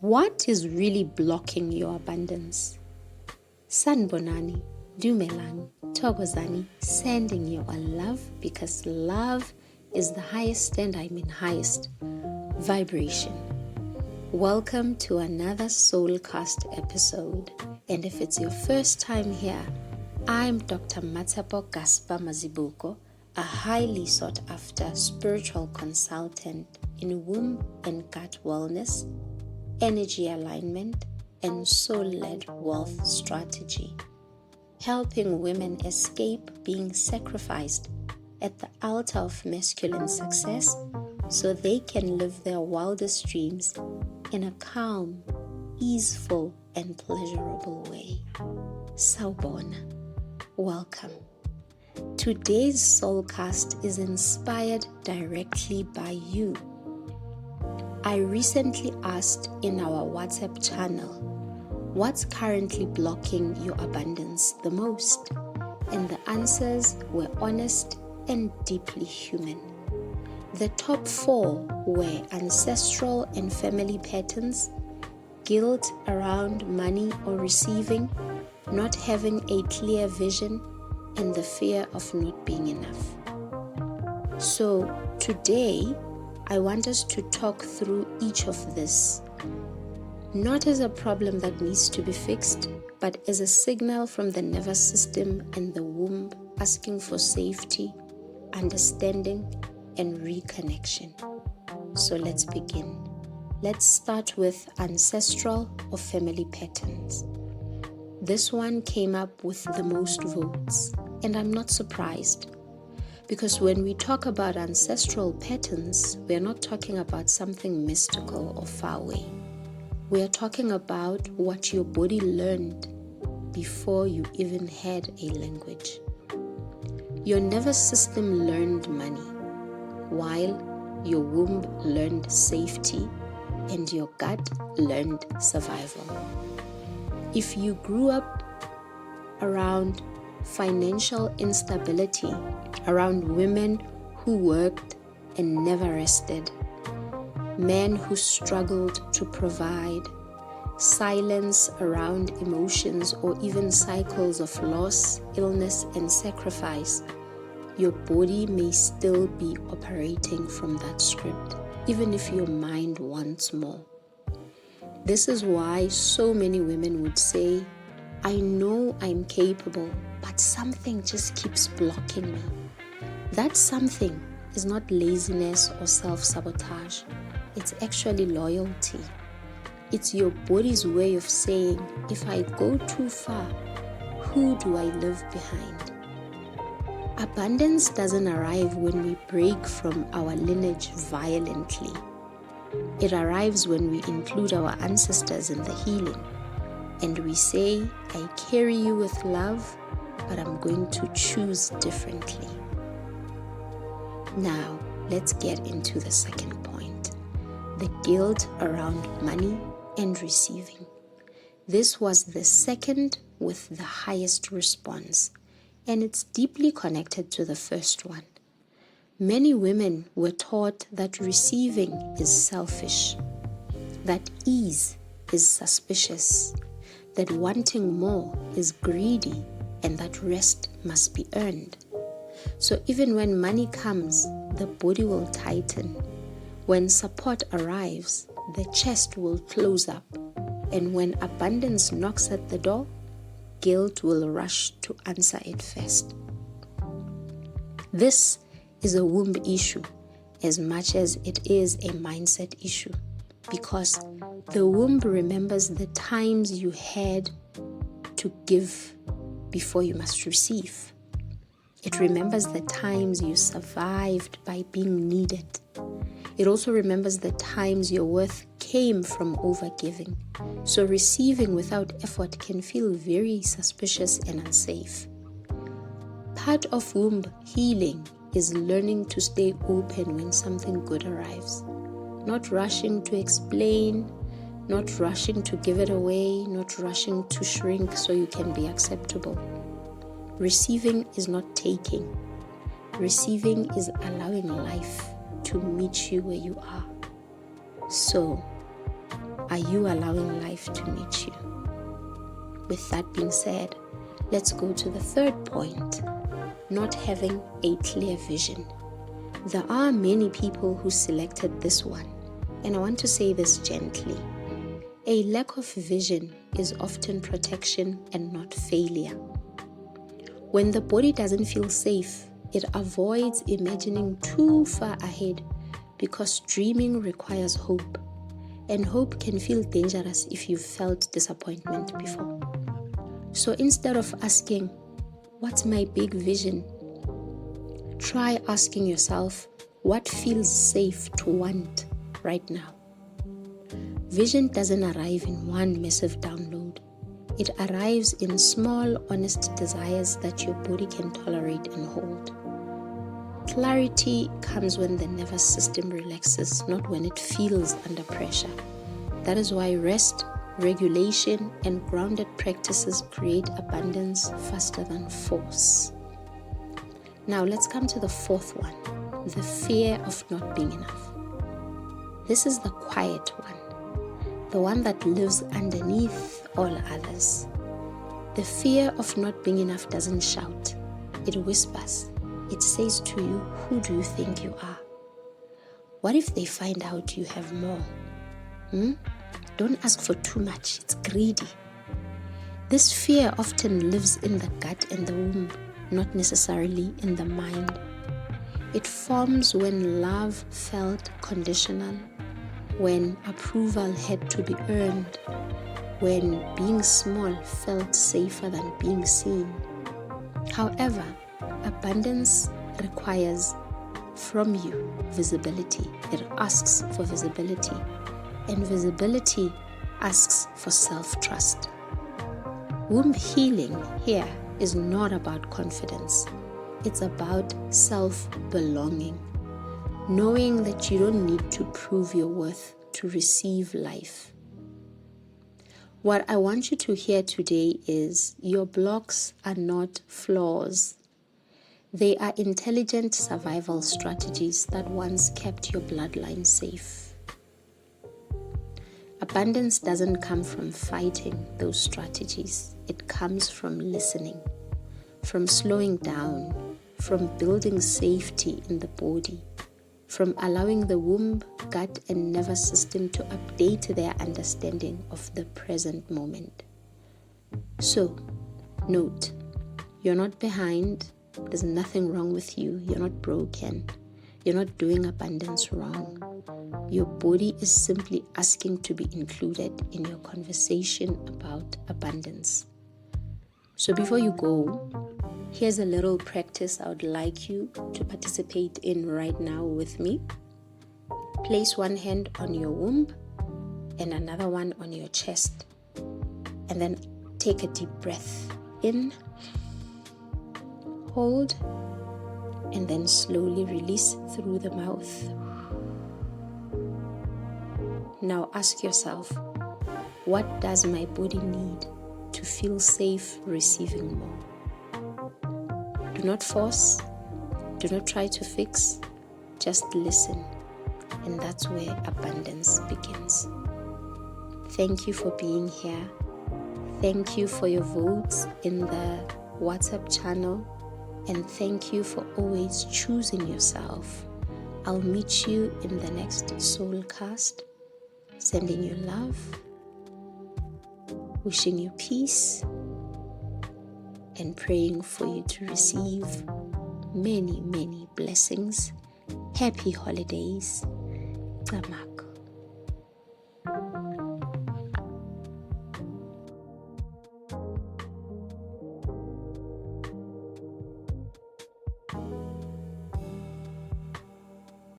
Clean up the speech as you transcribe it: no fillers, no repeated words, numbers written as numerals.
What is really blocking your abundance? Sanbonani, Dumelang, Togozani, sending you a love because love is the highest and highest vibration. Welcome to another SoulCast episode. And if it's your first time here, I'm Dr. Mmatshepo Gaspa Mazibuko, a highly sought after spiritual consultant in womb and gut wellness, energy alignment, and soul-led wealth strategy, helping women escape being sacrificed at the altar of masculine success so they can live their wildest dreams in a calm, easeful, and pleasurable way. Sawubona. Welcome. Today's SoulCast is inspired directly by you. I recently asked in our WhatsApp channel, what's currently blocking your abundance the most? And the answers were honest and deeply human. The top 4 were ancestral and family patterns, guilt around money or receiving, not having a clear vision, and the fear of not being enough. So today, I want us to talk through each of this, not as a problem that needs to be fixed, but as a signal from the nervous system and the womb asking for safety, understanding, and reconnection. So let's begin. Let's start with ancestral or family patterns. This one came up with the most votes, and I'm not surprised. Because when we talk about ancestral patterns, we are not talking about something mystical or far away. We are talking about what your body learned before you even had a language. Your nervous system learned money, while your womb learned safety and your gut learned survival. If you grew up around financial instability, around women who worked and never rested, men who struggled to provide, silence around emotions, or even cycles of loss, illness, and sacrifice, your body may still be operating from that script, even if your mind wants more. This is why so many women would say, I know I'm capable, but something just keeps blocking me. That something is not laziness or self-sabotage. It's actually loyalty. It's your body's way of saying, if I go too far, who do I leave behind? Abundance doesn't arrive when we break from our lineage violently. It arrives when we include our ancestors in the healing. And we say, I carry you with love, but I'm going to choose differently. Now, let's get into the second point, the guilt around money and receiving. This was the second with the highest response, and it's deeply connected to the first one. Many women were taught that receiving is selfish, that ease is suspicious, that wanting more is greedy, and that rest must be earned. So even when money comes, the body will tighten. When support arrives, the chest will close up. And when abundance knocks at the door, guilt will rush to answer it first. This is a womb issue as much as it is a mindset issue, because the womb remembers the times you had to give before you must receive. It remembers the times you survived by being needed. It also remembers the times your worth came from overgiving. So receiving without effort can feel very suspicious and unsafe. Part of womb healing is learning to stay open when something good arrives. Not rushing to explain, not rushing to give it away, not rushing to shrink so you can be acceptable. Receiving is not taking. Receiving is allowing life to meet you where you are. So, are you allowing life to meet you? With that being said, let's go to the third point, not having a clear vision. There are many people who selected this one, and I want to say this gently. A lack of vision is often protection and not failure. When the body doesn't feel safe, it avoids imagining too far ahead because dreaming requires hope, and hope can feel dangerous if you've felt disappointment before. So instead of asking, what's my big vision? Try asking yourself, what feels safe to want right now? Vision doesn't arrive in one massive download. It arrives in small, honest desires that your body can tolerate and hold. Clarity comes when the nervous system relaxes, not when it feels under pressure. That is why rest, regulation, and grounded practices create abundance faster than force. Now let's come to the fourth one, the fear of not being enough. This is the quiet one, the one that lives underneath all others. The fear of not being enough doesn't shout, it whispers. It says to you, who do you think you are? What if they find out you have more? Don't ask for too much, it's greedy. This fear often lives in the gut and the womb, not necessarily in the mind. It forms when love felt conditional, when approval had to be earned, when being small felt safer than being seen. However, abundance requires from you visibility. It asks for visibility, and visibility asks for self-trust. Womb healing here is not about confidence. It's about self-belonging, knowing that you don't need to prove your worth to receive life. What I want you to hear today is your blocks are not flaws. They are intelligent survival strategies that once kept your bloodline safe. Abundance doesn't come from fighting those strategies. It comes from listening, from slowing down, from building safety in the body, from allowing the womb, gut, and nervous system to update their understanding of the present moment. So, note, you're not behind. There's nothing wrong with you. You're not broken. You're not doing abundance wrong. Your body is simply asking to be included in your conversation about abundance. So before you go, here's a little practice I would like you to participate in right now with me. Place one hand on your womb and another one on your chest. And then take a deep breath in. Hold, and then slowly release through the mouth. Now ask yourself, what does my body need to feel safe receiving more? Do not force, do not try to fix, just listen, and that's where abundance begins. Thank you for being here. Thank you for your votes in the WhatsApp channel. And thank you for always choosing yourself. I'll meet you in the next SoulCast. Sending you love, wishing you peace, and praying for you to receive many, many blessings. Happy holidays. Tama.